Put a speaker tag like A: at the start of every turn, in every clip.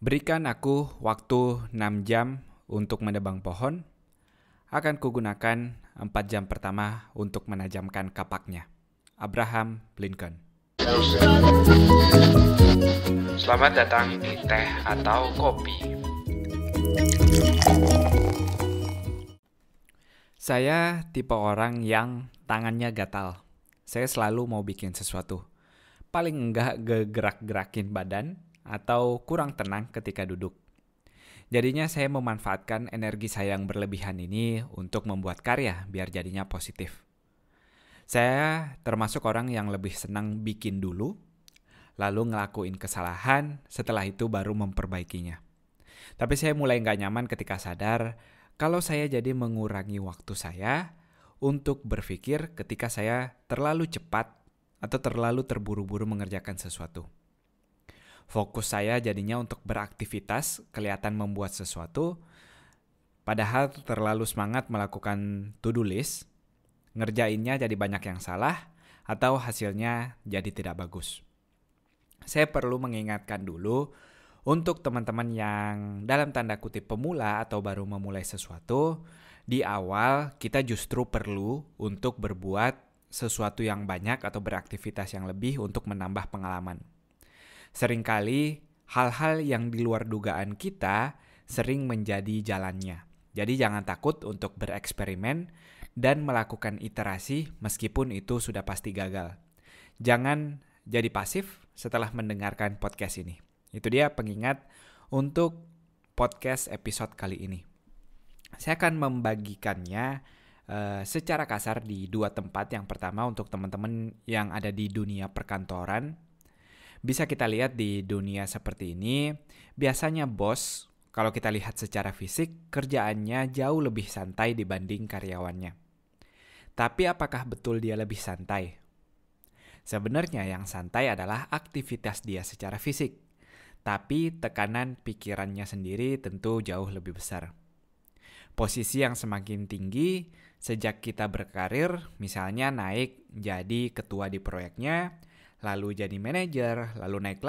A: Berikan aku waktu 6 jam untuk menebang pohon, akan kugunakan 4 jam pertama untuk menajamkan kapaknya. Abraham Lincoln.
B: Selamat datang di Teh atau Kopi.
A: Saya tipe orang yang tangannya gatal. Saya selalu mau bikin sesuatu. Paling enggak gerak-gerakin badan atau kurang tenang ketika duduk. Jadinya saya memanfaatkan energi saya yang berlebihan ini untuk membuat karya biar jadinya positif. Saya termasuk orang yang lebih senang bikin dulu, lalu ngelakuin kesalahan, setelah itu baru memperbaikinya. Tapi saya mulai nggak nyaman ketika sadar kalau saya jadi mengurangi waktu saya untuk berpikir ketika saya terlalu cepat atau terlalu terburu-buru mengerjakan sesuatu. Fokus saya jadinya untuk beraktivitas, kelihatan membuat sesuatu, padahal terlalu semangat melakukan to-do list, ngerjainnya jadi banyak yang salah, atau hasilnya jadi tidak bagus. Saya perlu mengingatkan dulu untuk teman-teman yang dalam tanda kutip pemula atau baru memulai sesuatu, di awal kita justru perlu untuk berbuat sesuatu yang banyak atau beraktivitas yang lebih untuk menambah pengalaman. Seringkali hal-hal yang di luar dugaan kita sering menjadi jalannya. Jadi jangan takut untuk bereksperimen dan melakukan iterasi meskipun itu sudah pasti gagal. Jangan jadi pasif setelah mendengarkan podcast ini. Itu dia pengingat untuk podcast episode kali ini. Saya akan membagikannya secara kasar di dua tempat. Yang pertama untuk teman-teman yang ada di dunia perkantoran. Bisa kita lihat di dunia seperti ini, biasanya bos, kalau kita lihat secara fisik, kerjaannya jauh lebih santai dibanding karyawannya. Tapi apakah betul dia lebih santai? Sebenarnya yang santai adalah aktivitas dia secara fisik. Tapi tekanan pikirannya sendiri tentu jauh lebih besar. Posisi yang semakin tinggi sejak kita berkarir, misalnya naik jadi ketua di proyeknya, lalu jadi manajer, lalu naik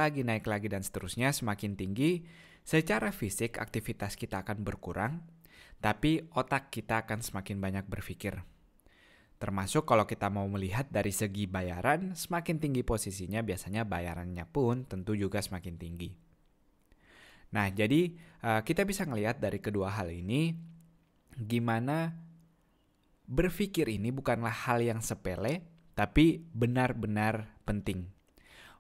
A: lagi dan seterusnya semakin tinggi, secara fisik aktivitas kita akan berkurang, tapi otak kita akan semakin banyak berpikir. Termasuk kalau kita mau melihat dari segi bayaran, semakin tinggi posisinya biasanya bayarannya pun tentu juga semakin tinggi. Nah, jadi kita bisa ngelihat dari kedua hal ini, gimana berpikir ini bukanlah hal yang sepele, tapi benar-benar penting.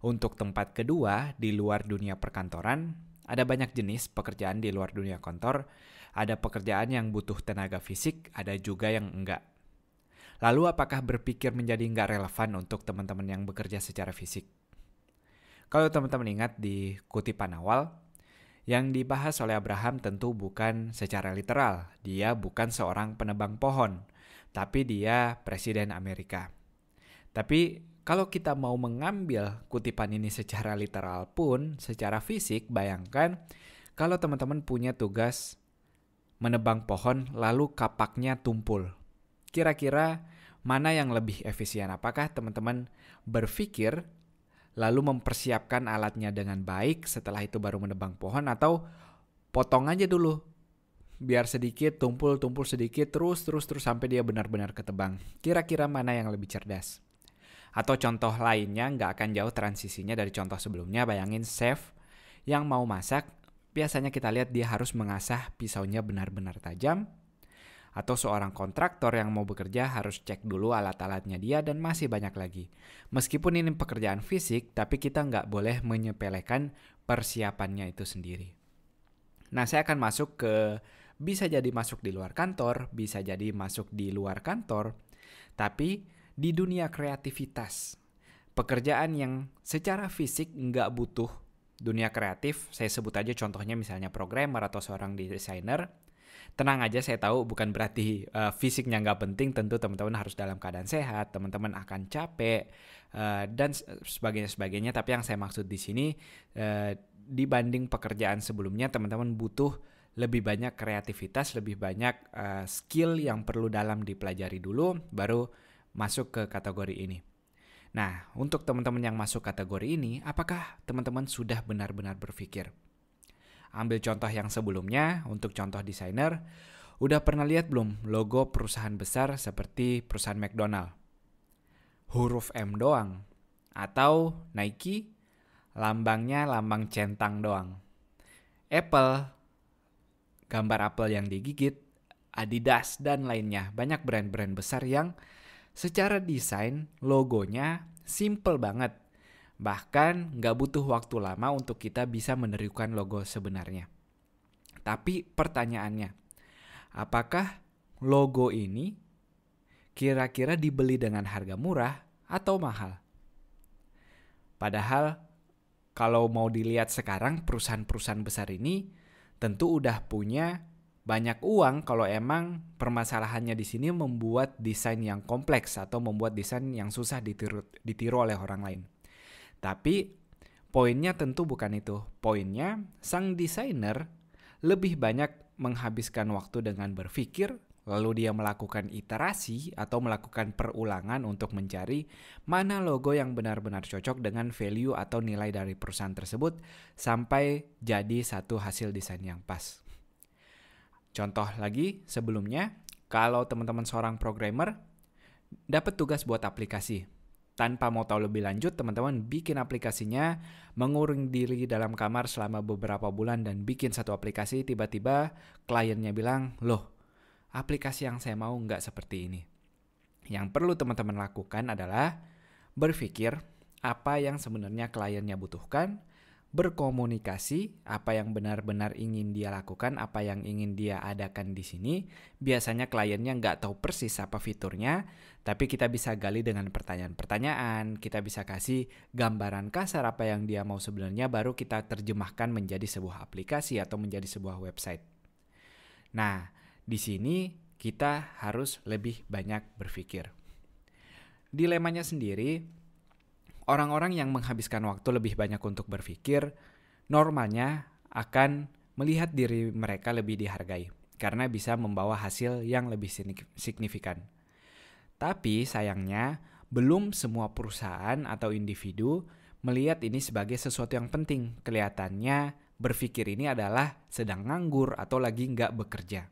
A: Untuk tempat kedua, di luar dunia perkantoran, ada banyak jenis pekerjaan di luar dunia kantor. Ada pekerjaan yang butuh tenaga fisik, ada juga yang enggak. Lalu apakah berpikir menjadi enggak relevan untuk teman-teman yang bekerja secara fisik? Kalau teman-teman ingat di kutipan awal, yang dibahas oleh Abraham tentu bukan secara literal. Dia bukan seorang penebang pohon, tapi dia presiden Amerika. Tapi kalau kita mau mengambil kutipan ini secara literal pun, secara fisik, bayangkan kalau teman-teman punya tugas menebang pohon lalu kapaknya tumpul. Kira-kira mana yang lebih efisien? Apakah teman-teman berpikir lalu mempersiapkan alatnya dengan baik setelah itu baru menebang pohon, atau potong aja dulu biar sedikit tumpul sedikit terus sampai dia benar-benar ketebang? Kira-kira mana yang lebih cerdas? Atau contoh lainnya nggak akan jauh transisinya dari contoh sebelumnya. Bayangin chef yang mau masak, biasanya kita lihat dia harus mengasah pisaunya benar-benar tajam. Atau seorang kontraktor yang mau bekerja harus cek dulu alat-alatnya dia, dan masih banyak lagi. Meskipun ini pekerjaan fisik, tapi kita nggak boleh menyepelekan persiapannya itu sendiri. Nah, saya akan masuk ke, bisa jadi masuk di luar kantor, bisa jadi masuk di luar kantor, tapi di dunia kreativitas, pekerjaan yang secara fisik nggak butuh dunia kreatif, saya sebut aja contohnya misalnya programmer atau seorang desainer. Tenang aja, saya tahu bukan berarti fisiknya nggak penting, tentu teman-teman harus dalam keadaan sehat, teman-teman akan capek, dan sebagainya. Tapi yang saya maksud di sini, dibanding pekerjaan sebelumnya, teman-teman butuh lebih banyak kreativitas, lebih banyak skill yang perlu dalam dipelajari dulu, baru masuk ke kategori ini. Nah, untuk teman-teman yang masuk kategori ini, apakah teman-teman sudah benar-benar berpikir? Ambil contoh yang sebelumnya, untuk contoh desainer, udah pernah lihat belum logo perusahaan besar seperti perusahaan McDonald? Huruf M doang. Atau Nike, lambangnya lambang centang doang. Apple, gambar apel yang digigit. Adidas, dan lainnya. Banyak brand-brand besar yang secara desain logonya simple banget. Bahkan nggak butuh waktu lama untuk kita bisa menirukan logo sebenarnya. Tapi pertanyaannya, apakah logo ini kira-kira dibeli dengan harga murah atau mahal? Padahal kalau mau dilihat sekarang perusahaan-perusahaan besar ini tentu udah punya banyak uang kalau emang permasalahannya di sini membuat desain yang kompleks atau membuat desain yang susah ditiru oleh orang lain. Tapi poinnya tentu bukan itu. Poinnya sang desainer lebih banyak menghabiskan waktu dengan berpikir, lalu dia melakukan iterasi atau melakukan perulangan untuk mencari mana logo yang benar-benar cocok dengan value atau nilai dari perusahaan tersebut sampai jadi satu hasil desain yang pas. Contoh lagi sebelumnya, kalau teman-teman seorang programmer dapat tugas buat aplikasi. Tanpa mau tahu lebih lanjut, teman-teman bikin aplikasinya, mengurung diri dalam kamar selama beberapa bulan dan bikin satu aplikasi, tiba-tiba kliennya bilang, loh, aplikasi yang saya mau nggak seperti ini. Yang perlu teman-teman lakukan adalah berpikir apa yang sebenarnya kliennya butuhkan, berkomunikasi apa yang benar-benar ingin dia lakukan, apa yang ingin dia adakan di sini. Biasanya kliennya nggak tahu persis apa fiturnya, tapi kita bisa gali dengan pertanyaan-pertanyaan, kita bisa kasih gambaran kasar apa yang dia mau sebenarnya, baru kita terjemahkan menjadi sebuah aplikasi atau menjadi sebuah website. Nah, di sini kita harus lebih banyak berpikir. Dilemanya sendiri, orang-orang yang menghabiskan waktu lebih banyak untuk berpikir, normalnya akan melihat diri mereka lebih dihargai, karena bisa membawa hasil yang lebih signifikan. Tapi sayangnya, belum semua perusahaan atau individu melihat ini sebagai sesuatu yang penting. Kelihatannya berpikir ini adalah sedang nganggur atau lagi nggak bekerja.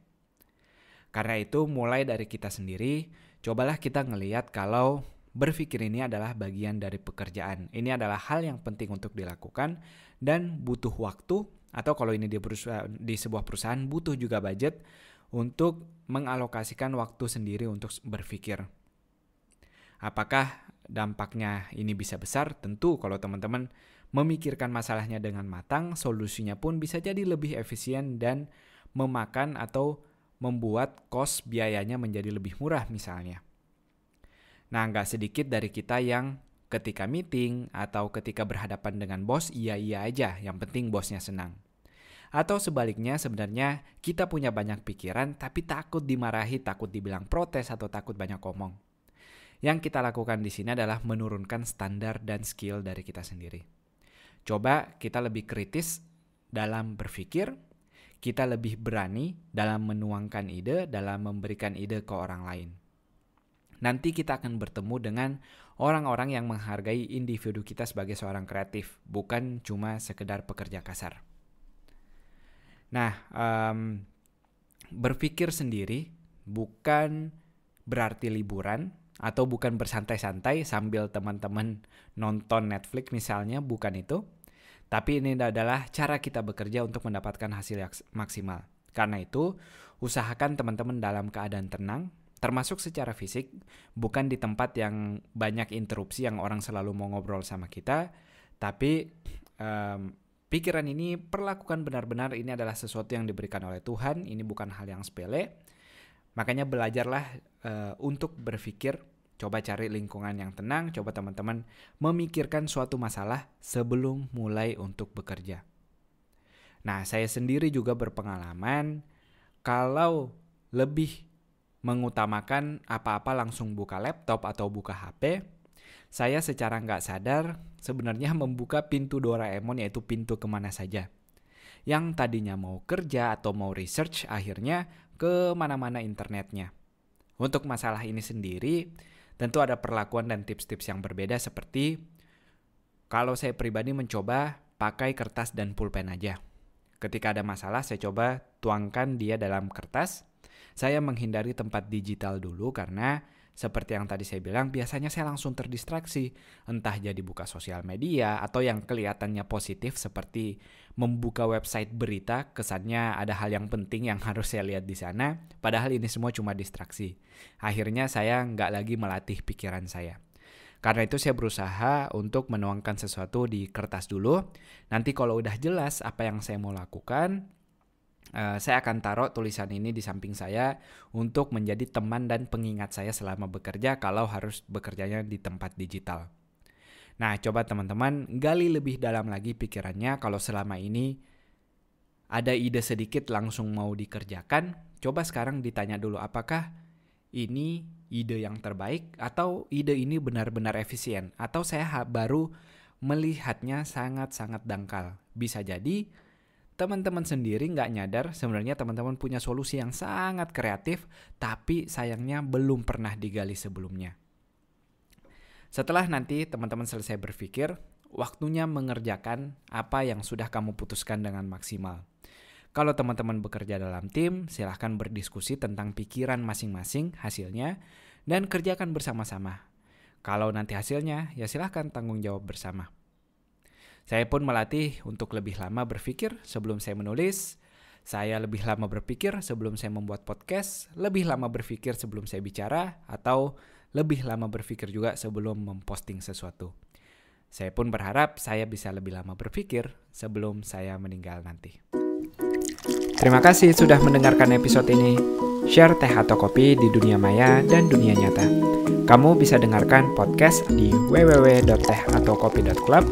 A: Karena itu mulai dari kita sendiri, cobalah kita ngelihat kalau berpikir ini adalah bagian dari pekerjaan. Ini adalah hal yang penting untuk dilakukan dan butuh waktu, atau kalau ini di sebuah perusahaan butuh juga budget untuk mengalokasikan waktu sendiri untuk berpikir. Apakah dampaknya ini bisa besar? Tentu kalau teman-teman memikirkan masalahnya dengan matang, solusinya pun bisa jadi lebih efisien dan memakan atau membuat cost biayanya menjadi lebih murah misalnya. Nah, nggak sedikit dari kita yang ketika meeting atau ketika berhadapan dengan bos, iya-iya aja, yang penting bosnya senang. Atau sebaliknya, sebenarnya kita punya banyak pikiran tapi takut dimarahi, takut dibilang protes, atau takut banyak omong. Yang kita lakukan di sini adalah menurunkan standar dan skill dari kita sendiri. Coba kita lebih kritis dalam berpikir, kita lebih berani dalam menuangkan ide, dalam memberikan ide ke orang lain. Nanti kita akan bertemu dengan orang-orang yang menghargai individu kita sebagai seorang kreatif, bukan cuma sekedar pekerja kasar. Nah, berpikir sendiri bukan berarti liburan atau bukan bersantai-santai sambil teman-teman nonton Netflix misalnya, bukan itu. Tapi ini adalah cara kita bekerja untuk mendapatkan hasil yang maksimal. Karena itu, usahakan teman-teman dalam keadaan tenang, termasuk secara fisik, bukan di tempat yang banyak interupsi yang orang selalu mau ngobrol sama kita, tapi pikiran ini perlakukan benar-benar ini adalah sesuatu yang diberikan oleh Tuhan, ini bukan hal yang sepele. Makanya belajarlah untuk berpikir, coba cari lingkungan yang tenang, coba teman-teman memikirkan suatu masalah sebelum mulai untuk bekerja. Nah, saya sendiri juga berpengalaman kalau lebih mengutamakan apa-apa langsung buka laptop atau buka HP, saya secara nggak sadar sebenarnya membuka pintu Doraemon, yaitu pintu kemana saja. Yang tadinya mau kerja atau mau research, akhirnya ke mana-mana internetnya. Untuk masalah ini sendiri, tentu ada perlakuan dan tips-tips yang berbeda, seperti kalau saya pribadi mencoba pakai kertas dan pulpen aja. Ketika ada masalah, saya coba tuangkan dia dalam kertas. Saya menghindari tempat digital dulu karena seperti yang tadi saya bilang, biasanya saya langsung terdistraksi. Entah jadi buka sosial media atau yang kelihatannya positif seperti membuka website berita, kesannya ada hal yang penting yang harus saya lihat di sana. Padahal ini semua cuma distraksi. Akhirnya saya nggak lagi melatih pikiran saya. Karena itu saya berusaha untuk menuangkan sesuatu di kertas dulu. Nanti kalau udah jelas apa yang saya mau lakukan, saya akan taruh tulisan ini di samping saya untuk menjadi teman dan pengingat saya selama bekerja kalau harus bekerjanya di tempat digital. Nah, coba teman-teman gali lebih dalam lagi pikirannya. Kalau selama ini ada ide sedikit langsung mau dikerjakan, coba sekarang ditanya dulu apakah ini ide yang terbaik atau ide ini benar-benar efisien atau saya baru melihatnya sangat-sangat dangkal. Bisa jadi teman-teman sendiri nggak nyadar sebenarnya teman-teman punya solusi yang sangat kreatif, tapi sayangnya belum pernah digali sebelumnya. Setelah nanti teman-teman selesai berpikir, waktunya mengerjakan apa yang sudah kamu putuskan dengan maksimal. Kalau teman-teman bekerja dalam tim, silahkan berdiskusi tentang pikiran masing-masing hasilnya dan kerjakan bersama-sama. Kalau nanti hasilnya, ya silahkan tanggung jawab bersama. Saya pun melatih untuk lebih lama berpikir sebelum saya menulis. Saya lebih lama berpikir sebelum saya membuat podcast, lebih lama berpikir sebelum saya bicara, atau lebih lama berpikir juga sebelum memposting sesuatu. Saya pun berharap saya bisa lebih lama berpikir sebelum saya meninggal nanti. Terima kasih sudah mendengarkan episode ini. Share teh atau kopi di dunia maya dan dunia nyata. Kamu bisa dengarkan podcast di www.tehataukopi.club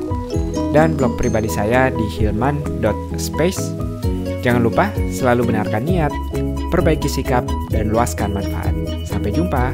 A: dan blog pribadi saya di hilman.space. Jangan lupa selalu benarkan niat, perbaiki sikap, dan luaskan manfaat. Sampai jumpa.